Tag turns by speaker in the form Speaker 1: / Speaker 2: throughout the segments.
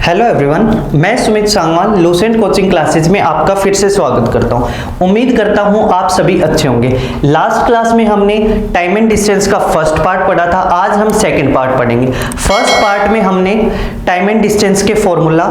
Speaker 1: Hello everyone, मैं Sumit Sangwan Lucent coaching classes में आपका फिर से स्वागत करता हूं। उम्मीद करता हूं आप सभी अच्छे होंगे। लास्ट क्लास में हमने टाइम एंड डिस्टेंस का फर्स्ट पार्ट पढ़ा था। आज हम सेकंड पार्ट पढ़ेंगे। फर्स्ट पार्ट में हमने टाइम एंड डिस्टेंस के फॉर्मूला,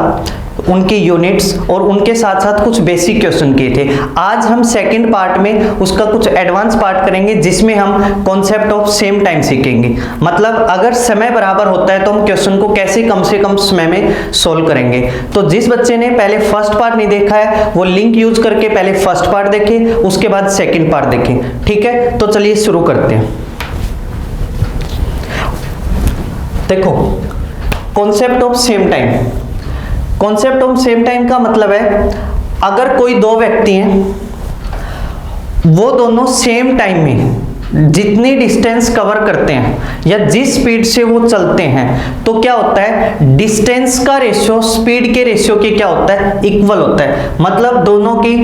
Speaker 1: उनकी यूनिट्स और उनके साथ साथ कुछ बेसिक क्वेश्चन किए थे। आज हम सेकंड पार्ट में उसका कुछ एडवांस पार्ट करेंगे, जिसमें हम कॉन्सेप्ट ऑफ सेम टाइम सीखेंगे। मतलब अगर समय बराबर होता है तो हम क्वेश्चन को कैसे कम से कम समय में सोल्व करेंगे। तो जिस बच्चे ने पहले फर्स्ट पार्ट नहीं देखा है वो लिंक यूज करके पहले फर्स्ट पार्ट देखे, उसके बाद सेकेंड पार्ट देखे। ठीक है, तो चलिए शुरू करते हैं। देखो, concept of same time. Concept of same time का मतलब है, अगर कोई दो व्यक्ति हैं, वो दोनों सेम टाइम में जितनी डिस्टेंस कवर करते हैं या जिस स्पीड से वो चलते हैं, तो क्या होता है, डिस्टेंस का रेशियो स्पीड के रेशियो के क्या होता है, इक्वल होता है। मतलब दोनों की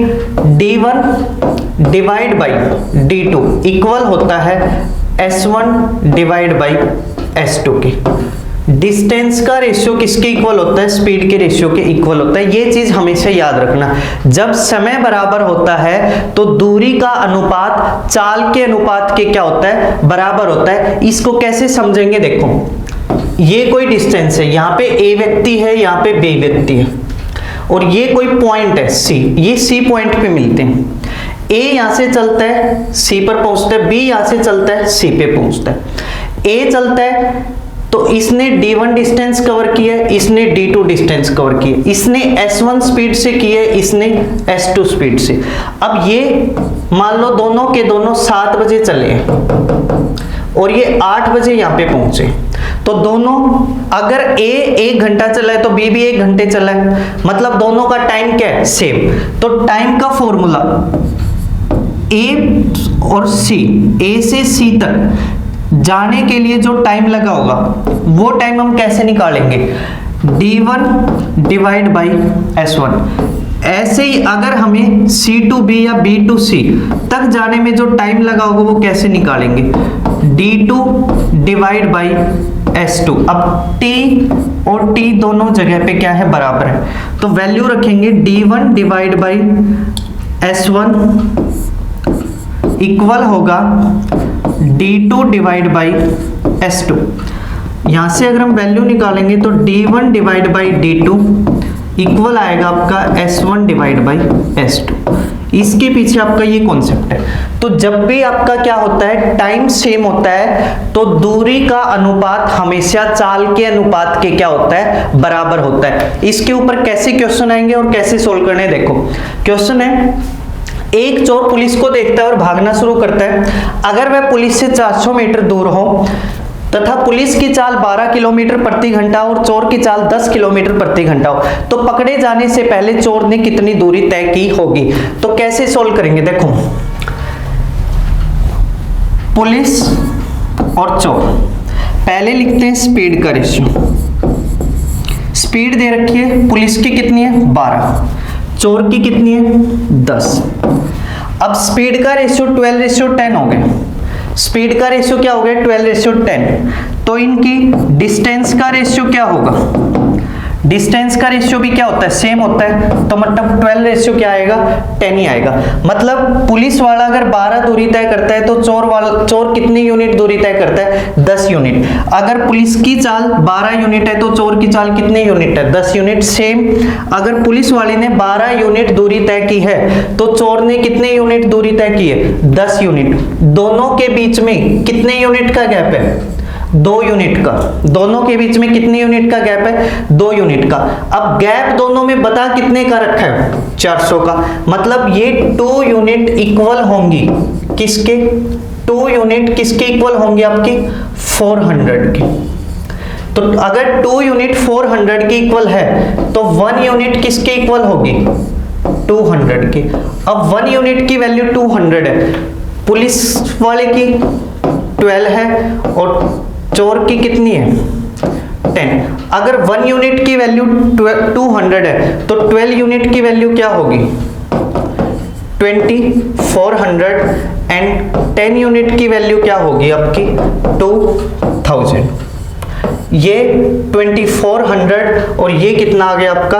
Speaker 1: d1 divide by d2 equal होता है s1 डिवाइड बाई s2 के। डिस्टेंस का रेशियो किसके इक्वल होता है, स्पीड के रेशियो के इक्वल होता है। ये चीज हमेशा याद रखना। जब समय बराबर होता है तो दूरी का अनुपात चाल के अनुपात के क्या होता है, बराबर होता है। इसको कैसे समझेंगे, देखो, ये कोई डिस्टेंस है, यहाँ पे ए व्यक्ति है, यहाँ पे बी व्यक्ति है, और ये कोई पॉइंट है सी, ये सी पॉइंट पे मिलते हैं। ए यहां से चलता है सी पर पहुंचता है, बी यहां से चलता है सी पे पहुंचता है। ए चलता है तो इसने d1 डिस्टेंस कवर किया है, इसने d2 डिस्टेंस कवर किया, इसने s1 स्पीड से किया है, इसने s2 स्पीड से। अब ये मान लो दोनों के दोनों 7 बजे चले और ये 8 बजे यहाँ पे पहुंचे, तो दोनों, अगर A 1 घंटा चला है तो B भी 1 घंटे चला है, मतलब दोनों का टाइम क्या है, सेम। तो टाइम का फॉर्मूला A और C, A से C तक जाने के लिए जो टाइम लगा होगा वो टाइम हम कैसे निकालेंगे, d1 डिवाइड बाई s1। ऐसे ही अगर हमें C to B या B to C तक जाने में जो टाइम लगा होगा वो कैसे निकालेंगे, d2 डिवाइड बाई s2। अब t और t दोनों जगह पे क्या है, बराबर है, तो वैल्यू रखेंगे d1 divide by s1 equal होगा d2 डिवाइड बाई s2। यहां से अगर हम वैल्यू निकालेंगे तो d1 divide by d2 equal आएगा आपका s1 डिवाइड बाई s2। इसके पीछे आपका ये कॉन्सेप्ट है। तो जब भी आपका क्या होता है, टाइम सेम होता है, तो दूरी का अनुपात हमेशा चाल के अनुपात के क्या होता है, बराबर होता है। इसके ऊपर कैसे क्वेश्चन आएंगे और कैसे सोल्व करने, देखो क्वेश्चन है, एक चोर पुलिस को देखता है और भागना शुरू करता है। अगर वह पुलिस से 400 मीटर दूर हो तथा पुलिस की चाल 12 किलोमीटर प्रति घंटा और चोर की चाल 10 किलोमीटर प्रति घंटा हो, तो पकड़े जाने से पहले चोर ने कितनी दूरी तय की होगी। तो कैसे सोल्व करेंगे, देखो, पुलिस और चोर, पहले लिखते हैं स्पीड का रेशियो। स्पीड दे रखी है, पुलिस की कितनी है, 12, चोर की कितनी है, 10। अब स्पीड का रेशियो 12:10 हो गया। स्पीड का रेशियो क्या हो गया, 12:10। तो इनकी डिस्टेंस का रेशियो क्या होगा, डिस्टेंस का रेशियो भी क्या होता है, सेम होता है, तो मतलब 12 क्या आएगा, 10 ही आएगा। मतलब पुलिस वाला अगर 12 दूरी तय करता है तो चोर कितनी यूनिट दूरी तय करता है, 10 यूनिट। अगर पुलिस की चाल 12 यूनिट है तो चोर की चाल कितनी यूनिट है, 10 यूनिट। सेम, अगर पुलिस वाले ने 12 यूनिट दूरी तय की है तो चोर ने कितने यूनिट दूरी तय की है, 10 यूनिट। दोनों के बीच में कितने यूनिट का गैप है, 2 यूनिट का। दोनों के बीच में कितनी यूनिट का गैप है, 2 यूनिट का। अब गैप दोनों में बता कितने का रखा है, 400 का। मतलब ये 2 यूनिट इक्वल होंगी किसके, 2 यूनिट किसके इक्वल होंगी, आपकी 400 की। तो अगर 2 यूनिट 400 की इक्वल है तो 1 यूनिट किसके इक्वल होगी, 200 की। अब 1 यूनिट की वैल्यू 200 है, पुलिस वाले की 12 है और चोर की कितनी है, 10। अगर 1 यूनिट की वैल्यू 200 है तो 12 यूनिट की वैल्यू क्या होगी, 2400, एंड 10 यूनिट की वैल्यू क्या होगी आपकी, 2000। ये 2400 और ये कितना आ गया आपका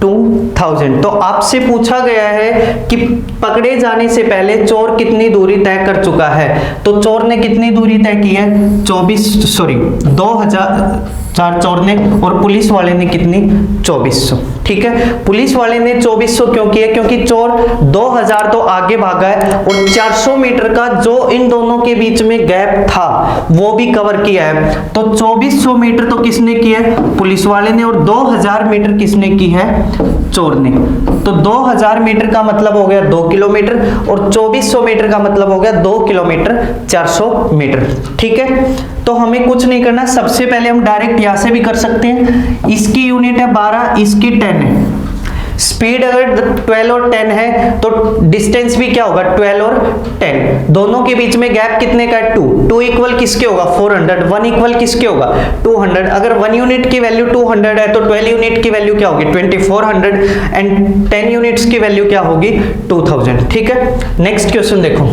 Speaker 1: 2000। तो आपसे पूछा गया है कि पकड़े जाने से पहले चोर कितनी दूरी तय कर चुका है। तो चोर ने कितनी दूरी तय की है 2000 चोर ने, और पुलिस वाले ने कितनी 2400। ठीक है, पुलिस वाले ने 2400 क्यों किया, क्योंकि चोर 2000 तो आगे भागा है और 400 मीटर का जो इन दोनों के बीच में गैप था वो भी कवर किया है। तो 2400 मीटर तो किसने किया है, पुलिस वाले ने, और 2000 मीटर किसने की है, चोर ने। तो 2000 मीटर का मतलब हो गया 2 किलोमीटर और 2400 मीटर का मतलब हो गया 2 किलोमीटर 400 मीटर। ठीक है, तो हमें कुछ नहीं करना, सबसे पहले हम डायरेक्ट यहां से भी कर सकते हैं। इसकी यूनिट है 12, इसकी 10 है। स्पीड अगर 12 और 10 है तो डिस्टेंस भी क्या होगा 12 और 10। दोनों के बीच में गैप कितने का है 2 इक्वल किसके होगा 400, 1 इक्वल किसके होगा 200। अगर 1 यूनिट की वैल्यू 200 है तो 12 यूनिट की वैल्यू क्या होगी 2400 एंड 10 यूनिट्स की वैल्यू क्या होगी 2000। ठीक है, नेक्स्ट क्वेश्चन देखो।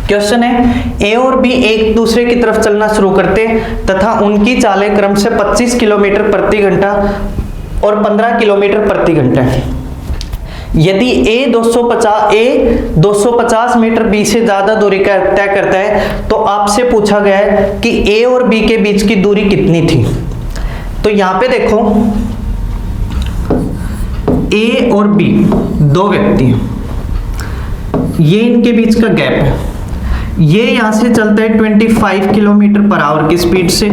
Speaker 1: क्वेश्चन है ए और बी एक दूसरे की तरफ चलना शुरू करते तथा उनकी चालें क्रम से 25 किलोमीटर प्रति घंटा और 15 किलोमीटर प्रति घंटा है। यदि ए 250 मीटर बी से ज्यादा दूरी का तय करता है तो आपसे पूछा गया है कि ए और बी के बीच की दूरी कितनी थी। तो यहां पे देखो ए और बी दो व्यक्ति हैं, ये इनके बीच का गैप है। ये यहां से चलता है 25 किलोमीटर पर आवर की स्पीड से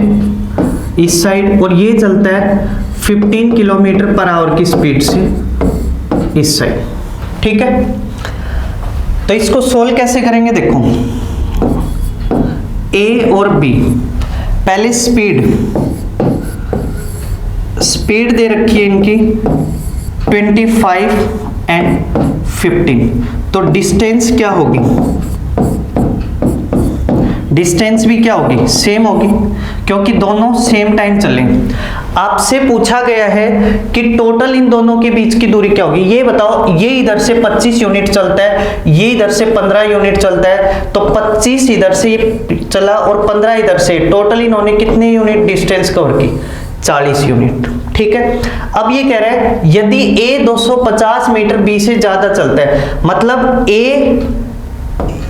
Speaker 1: इस साइड, और ये चलता है 15 किलोमीटर पर आवर की स्पीड से इस साइड। ठीक है, तो इसको सोल्व कैसे करेंगे देखो। ए और बी, पहले स्पीड दे रखी है इनकी 25 एंड 15। तो डिस्टेंस क्या होगी, डिस्टेंस भी क्या होगी सेम होगी, क्योंकि दोनों सेम टाइम चले। आपसे पूछा गया है कि टोटल इन दोनों के बीच की दूरी क्या होगी। ये बताओ, ये इधर से 25 यूनिट चलता है, ये इधर से 15 यूनिट चलता है, तो 25 इधर से चला और 15 इधर से, टोटल इन्होंने कितने यूनिट डिस्टेंस कवर की 40 यूनिट। ठीक है, अब ये कह रहा है यदि ए 250 मीटर बी से ज्यादा चलता है, मतलब ए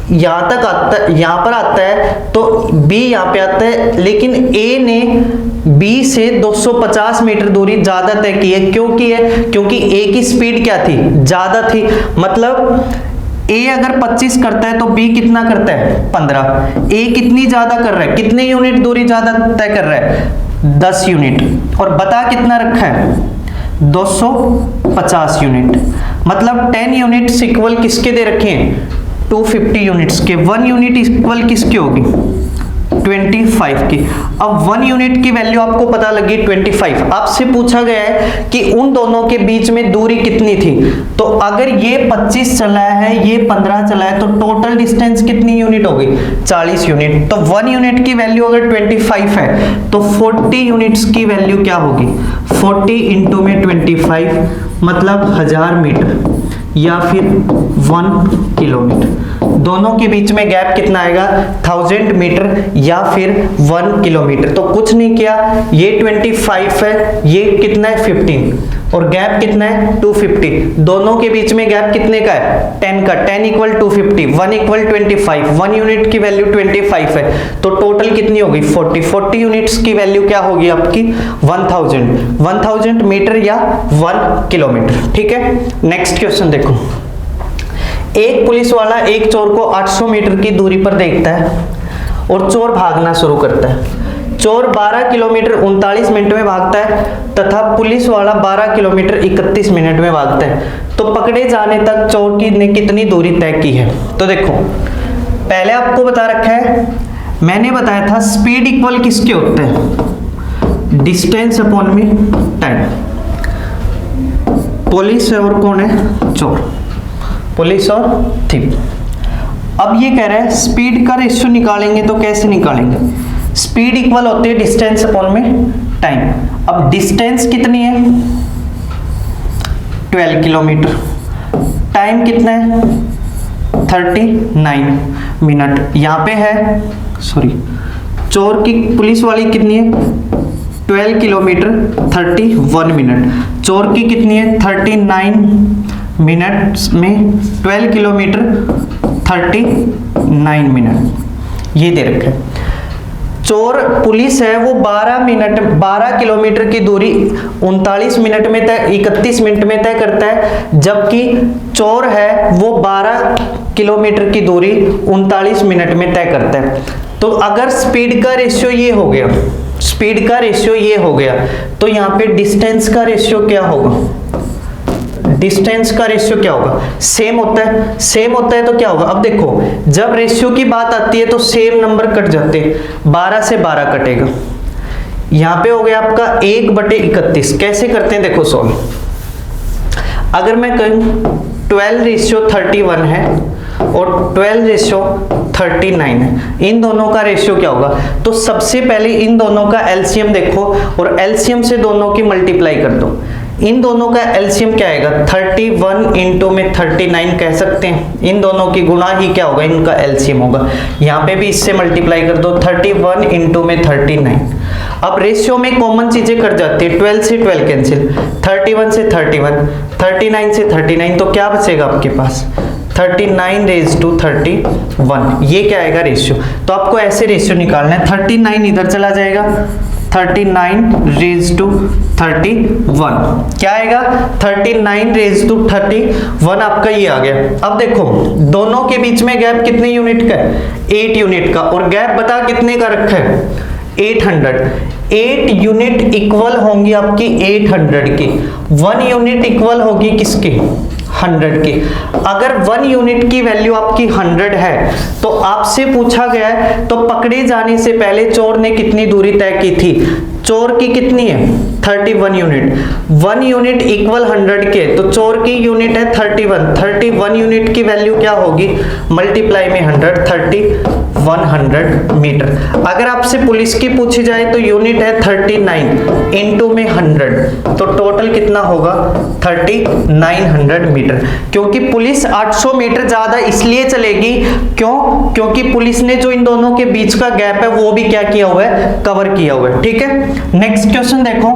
Speaker 1: यहां तक आता है, यहां पर आता है तो बी यहां पे आता है, लेकिन ए ने बी से 250 मीटर दूरी ज्यादा तय की है। क्यों की है, क्योंकि ए की स्पीड क्या थी ज्यादा थी। मतलब ए अगर 25 करता है तो बी कितना करता है 15। ए कितनी ज्यादा कर रहा है, कितने यूनिट दूरी ज्यादा तय कर रहा है 10 यूनिट, और बता कितना रखा है 250 यूनिट। मतलब 10 यूनिट्स इक्वल किसके दे रखे हैं 250 यूनिट्स के। 1 यूनिट इक्वल किसकी होगी 25 की। अब 1 यूनिट की वैल्यू आपको पता लगी 25। आपसे पूछा गया है कि उन दोनों के बीच में दूरी कितनी थी। तो अगर ये 25 चला है, ये 15 चला है, तो टोटल डिस्टेंस कितनी यूनिट होगी 40 यूनिट। तो 1 यूनिट की वैल्यू अगर 25 है तो 40 यूनिट्स की वैल्यू क्या होगी 40 इंटू में 25, मतलब 1000 मीटर या फिर 1 किलोमीटर। दोनों के बीच में गैप कितना आएगा 1000 मीटर या फिर 1 किलोमीटर। तो कुछ नहीं किया, ये 25 है, ये कितना है 15, और गैप कितना है 250। दोनों के बीच में गैप कितने का है 10 का। 10 इक्वल 250, 1 इक्वल 25, 1 यूनिट की वैल्यू 25 है, तो टोटल कितनी होगी 40 यूनिट्स की वैल्यू क्या होगी आपकी 1000 मीटर या 1 किलोमीटर। ठीक है, नेक्स्ट क्वेश्चन देखो। एक पुलिस वाला एक चोर को 800 मीटर की दूरी पर देखता है और चोर भागना शुरू करता है। चोर 12 किलोमीटर 39 मिनट में भागता है तथा पुलिस वाला 12 किलोमीटर 31 मिनट में भागता है। तो पकड़े जाने तक चोर ने कितनी दूरी तय की है। तो देखो, पहले आपको बता रखा है, मैंने बताया था स्पीड इक्वल किसके होते हैं डिस्टेंस अपॉन में टाइम। पुलिस है और कौन है चोर, पुलिस और थीप। अब ये कह रहा है स्पीड का रेशियो निकालेंगे, तो कैसे निकालेंगे, स्पीड इक्वल होती है डिस्टेंस अपॉन में टाइम। अब डिस्टेंस कितनी है 12 किलोमीटर, टाइम कितना है 39 मिनट। यहां पे है सॉरी, चोर की पुलिस वाली कितनी है 12 किलोमीटर 31 मिनट। चोर की कितनी है 39 मिनट्स में 12 किलोमीटर 39 मिनट ये दे रखा है। चोर पुलिस है वो 12 किलोमीटर की दूरी 39 मिनट में तय 31 मिनट में तय करता है, जबकि चोर है वो 12 किलोमीटर की दूरी 39 मिनट में तय करता है। तो अगर स्पीड का रेशियो ये हो गया, स्पीड का रेशियो ये हो गया, तो यहाँ पे डिस्टेंस का रेशियो क्या होगा, डिस्टेंस का रेशियो क्या होगा, सेम होता है। सेम होता है तो क्या होगा, अब देखो जब रेशियो की बात आती है तो सेम नंबर कट जाते हैं, 12 से 12 कटेगा। यहाँ पे हो गया आपका 1/31। कैसे करते हैं देखो सॉल्व। अगर मैं कहूँ 12:31 है और 12:39 है, इन दोनों का रेशियो क्या होगा, तो सबसे पहले इन दोनों का एलसीएम देखो और एलसीएम से दोनों की मल्टीप्लाई कर दो। इन दोनों का एलसीएम क्या आएगा 31 इंटू में 39 कह सकते हैं, इन दोनों की गुणा ही क्या होगा इनका एलसीएम होगा। यहाँ पे भी इससे मल्टीप्लाई कर दो 31 इंटू में 39। अब रेशियो में कॉमन चीजें कर जाती है, 12 से 12 कैंसिल, 31 से 31, 39 से 39, तो क्या बचेगा आपके पास 39:31। ये क्या आएगा रेशियो। तो आपको ऐसे रेशियो निकालना है, 39 इधर चला जाएगा, 39:31 क्या आएगा 39:31 आपका ये आ गया। अब देखो दोनों के बीच में गैप कितने यूनिट का है 8 यूनिट का, और गैप बता कितने का रखा है 800। 8 यूनिट इक्वल होंगी आपकी 800 की, 1 यूनिट इक्वल होगी किसकी 100 की। अगर 1 यूनिट की वैल्यू आपकी 100 है तो आपसे पूछा गया है तो पकड़े जाने से पहले चोर ने कितनी दूरी तय की थी, चोर की कितनी है 31 यूनिट, 1 यूनिट इक्वल 100 के, तो चोर की यूनिट है 31 यूनिट की वैल्यू क्या होगी मल्टीप्लाई में 100 मीटर। अगर आपसे पुलिस की पूछी जाए तो यूनिट है 39 इंटू में 100, तो टोटल कितना होगा 3900 मीटर। क्योंकि पुलिस 800 मीटर ज्यादा इसलिए चलेगी क्योंकि पुलिस ने जो इन दोनों के बीच का गैप है वो भी क्या किया हुआ है कवर किया हुआ है। ठीक है, नेक्स्ट क्वेश्चन देखो।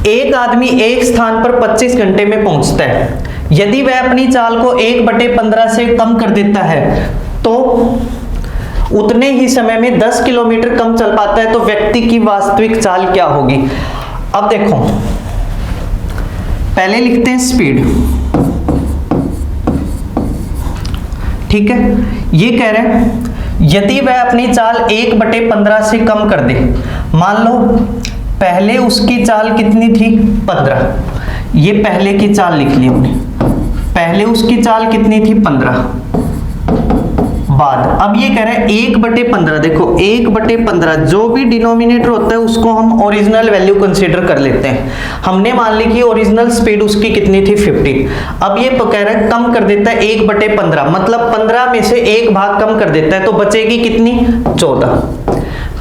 Speaker 1: एक आदमी एक स्थान पर 25 घंटे में पहुंचता है, यदि वह अपनी चाल को 1/15 से कम कर देता है तो उतने ही समय में 10 किलोमीटर कम चल पाता है, तो व्यक्ति की वास्तविक चाल क्या होगी। अब देखो पहले लिखते हैं स्पीड, ठीक है। ये कह रहे हैं यदि वह अपनी चाल 1/15 से कम कर दे, मान लो पहले उसकी चाल कितनी थी 15, ये पहले की चाल लिख ली हमने, पहले उसकी चाल कितनी थी 15 बाद। अब ये कह रहे हैं 1/15, देखो 1/15 जो भी डिनोमिनेटर होता है उसको हम ओरिजिनल वैल्यू कंसीडर कर लेते हैं। हमने मान ली कि ओरिजिनल स्पीड उसकी कितनी थी 50। अब ये कह रहा है कम कर देता है 1/15, मतलब 15 में से एक भाग कम कर देता है, तो बचेगी कितनी 14।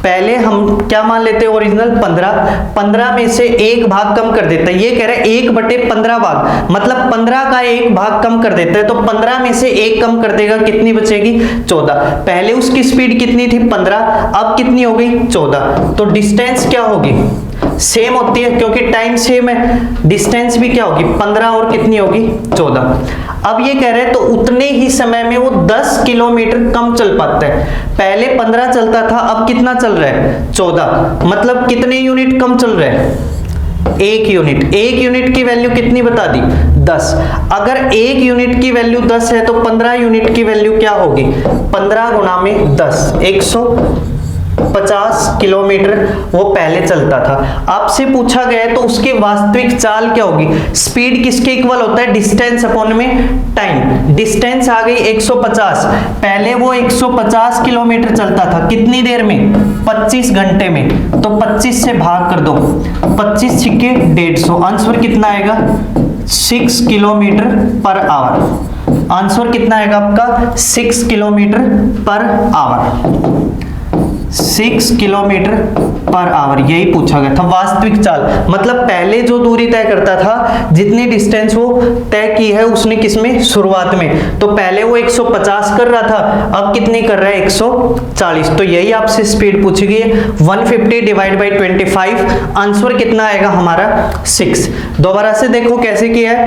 Speaker 1: पहले हम क्या मान लेते हैं ओरिजिनल 15 में से एक भाग कम कर देता है, ये कह रहे हैं 1/15 भाग, मतलब 15 का एक भाग कम कर देता है, तो 15 में से एक कम कर देगा, कितनी बचेगी 14। पहले उसकी स्पीड कितनी थी 15, अब कितनी हो गई 14, तो डिस्टेंस क्या होगी सेम होती है क्योंकि टाइम सेम है, डिस्टेंस भी क्या होगी 15 और कितनी होगी 14। अब ये कह रहे हैं तो उतने ही समय में वो 10 किलोमीटर कम चल पाता है, पहले 15 चलता था अब कितना चल रहा है 14, मतलब कितने यूनिट कम चल रहे हैं 1 यूनिट। 1 यूनिट की वैल्यू कितनी बता दी 10, अगर 1 यूनिट की वैल्यू 10 है तो 15 यूनिट की वैल्यू क्या होगी 15 गुणा में 10, 150 किलोमीटर वो पहले चलता था। आपसे पूछा गया है तो उसकी वास्तविक चाल क्या होगी, स्पीड किसके इक्वल होता है डिस्टेंस अपॉन में टाइम। डिस्टेंस आ गई 150, पहले वो 150 किलोमीटर चलता था कितनी देर में 25 घंटे में, तो 25 से भाग कर दो, 25 छिके 150, आंसर कितना आएगा 6 किलोमीटर पर आवर। आंसर कितना आएगा आपका 6 kilometre per hour, 6 kilometre per hour, यही पूछा गया था। वास्तविक चाल मतलब पहले जो दूरी तय करता था, जितनी डिस्टेंस वो तय की है उसने किसमें, शुरुआत में, तो पहले वो 150 कर रहा था, अब कितनी कर रहा है, 140। तो यही आपसे स्पीड पूछी गई है। 150 डिवाइड बाई 25, आंसर कितना आएगा हमारा 6। दोबारा से देखो कैसे किया है।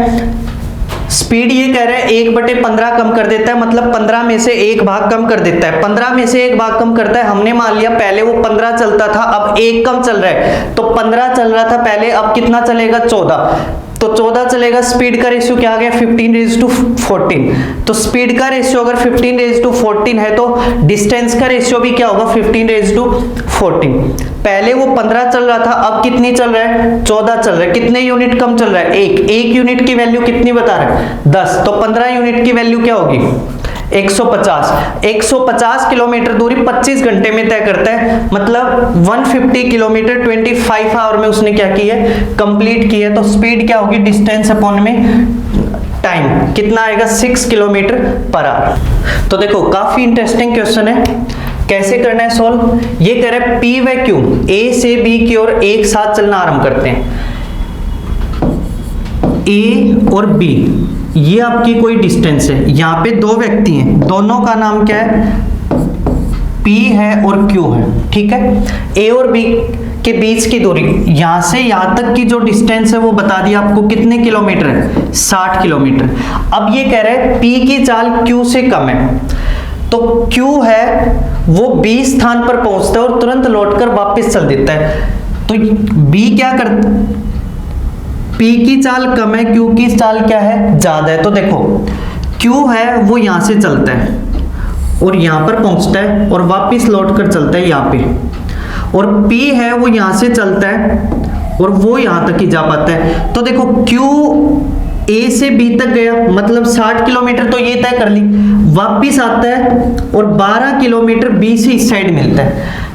Speaker 1: स्पीड ये कह रहा है 1/15 कम कर देता है, मतलब 15 में से 1 भाग कम कर देता है। 15 में से 1 भाग कम करता है, हमने मान लिया पहले वो 15 चलता था, अब 1 कम चल रहा है, तो 15 चल रहा था पहले, अब कितना चलेगा, 14। तो 14 चलेगा, स्पीड का रेशियो क्या आ गया, 15:14। तो स्पीड का रेशियो अगर 15:14 है तो डिस्टेंस का रेशियो भी क्या होगा, 15:14। पहले वो 15 चल रहा था, अब कितनी चल रहा है, 14 चल रहा है। कितने यूनिट कम चल रहा है, 1 यूनिट की वैल्यू कितनी बता रहा है, 10। तो 15 यूनिट की वैल्यू क्या होगी, 150। 150 किलोमीटर दूरी 25 घंटे में तय करता है, मतलब 150 किलोमीटर 25 आवर में उसने क्या की है, कंप्लीट की है। तो स्पीड क्या होगी, डिस्टेंस अपॉन में टाइम, कितना आएगा, 6 किलोमीटर पर आवर। तो देखो काफी इंटरेस्टिंग क्वेश्चन है। कैसे करना है सॉल्व, ये कह रहा है P व Q A से B की ओर एक साथ चलना आरंभ करते हैं। A और B ये आपकी कोई डिस्टेंस है, यहाँ पे 2 व्यक्ति हैं, दोनों का नाम क्या है, P है और Q है, ठीक है। A और B के बीच की दूरी यहां से यहां तक की जो डिस्टेंस है वो बता दिया आपको, कितने किलोमीटर है, 60 किलोमीटर। अब ये कह रहा है P की चाल Q से कम है, तो Q है वो B स्थान पर पहुंचता है और तुरंत लौटकर वापस चल देता है। तो B क्या करता, P की चाल कम है, Q की चाल क्या है, ज्यादा है। तो देखो Q है वो यहां से चलता है और यहां पर पहुंचता है और वापस लौटकर चलता है यहाँ पे, और P है वो यहां से चलता है और वो यहां तक ही जा पाता है। तो देखो Q A से B तक गया, मतलब 60 किलोमीटर तो ये तय कर ली, वापिस आता है और 12 किलोमीटर B से इस साइड मिलता है।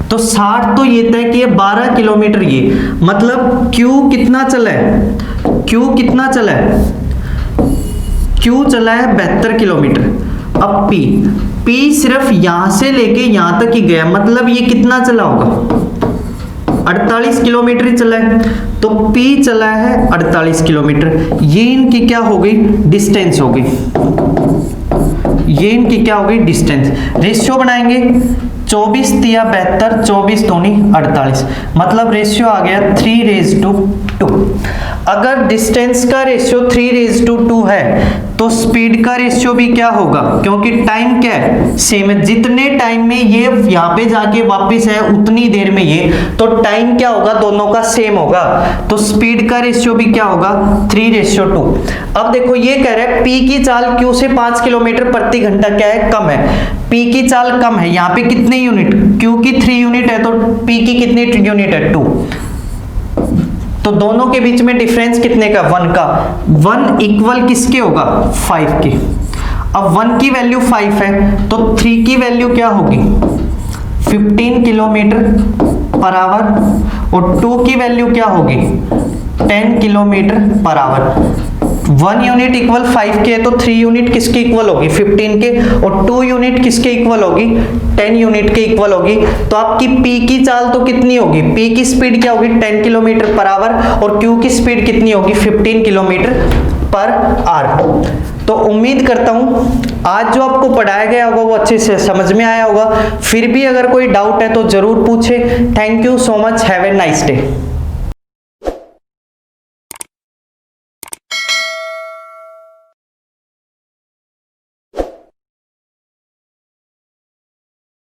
Speaker 1: तो 60 तो ये तय किया, 12 किलोमीटर ये, मतलब Q कितना चला है, Q कितना चला है, Q चला है 72 किलोमीटर। अब P सिर्फ यहां से लेके यहां तक ही गया, मतलब ये कितना चला होगा, 48 किलोमीटर ही चला है। तो P चला है 48 किलोमीटर, ये इनकी क्या हो गई, डिस्टेंस हो गई, ये इनकी क्या हो गई, डिस्टेंस। रेशियो बनाएंगे, 24 तिया 72, 24 दूनी 48, मतलब रेशियो आ गया 3:2। अगर डिस्टेंस का रेशियो 3:2 है तो स्पीड का रेशियो भी क्या होगा, क्योंकि टाइम क्या है, सेम है। जितने टाइम में ये यहाँ पे जाके वापस है उतनी देर में ये, तो टाइम क्या होगा, दोनों का सेम होगा, तो स्पीड का रेशियो भी क्या होगा, 3:2। अब देखो ये कह रहा है P की चाल Q से 5 किलोमीटर प्रति घंटा क्या है, कम है। P की चाल कम है, यहाँ पे कितने यूनिट, Q की 3 यूनिट है तो P की कितनी यूनिट है, 2। तो दोनों के बीच में डिफरेंस कितने का, 1 का। 1 इक्वल किसके होगा, 5 के। अब 1 की वैल्यू 5 है तो 3 की वैल्यू क्या होगी, 15 किलोमीटर पर आवर, और 2 की वैल्यू क्या होगी, 10 kilometre per hour. 1 unit equal 5 के है तो 3 यूनिट किसके इक्वल होगी, 15 के, और 2 यूनिट किसके इक्वल होगी, 10 यूनिट के इक्वल होगी। तो आपकी P की चाल तो कितनी होगी, P की स्पीड क्या होगी, 10 किलोमीटर पर आवर, और Q की स्पीड कितनी होगी, 15 किलोमीटर पर आवर। तो उम्मीद करता हूं आज जो आपको पढ़ाया गया होगा वो अच्छे से समझ में आया होगा। फिर भी अगर कोई डाउट है तो जरूर पूछे। Thank you so much, have a nice day.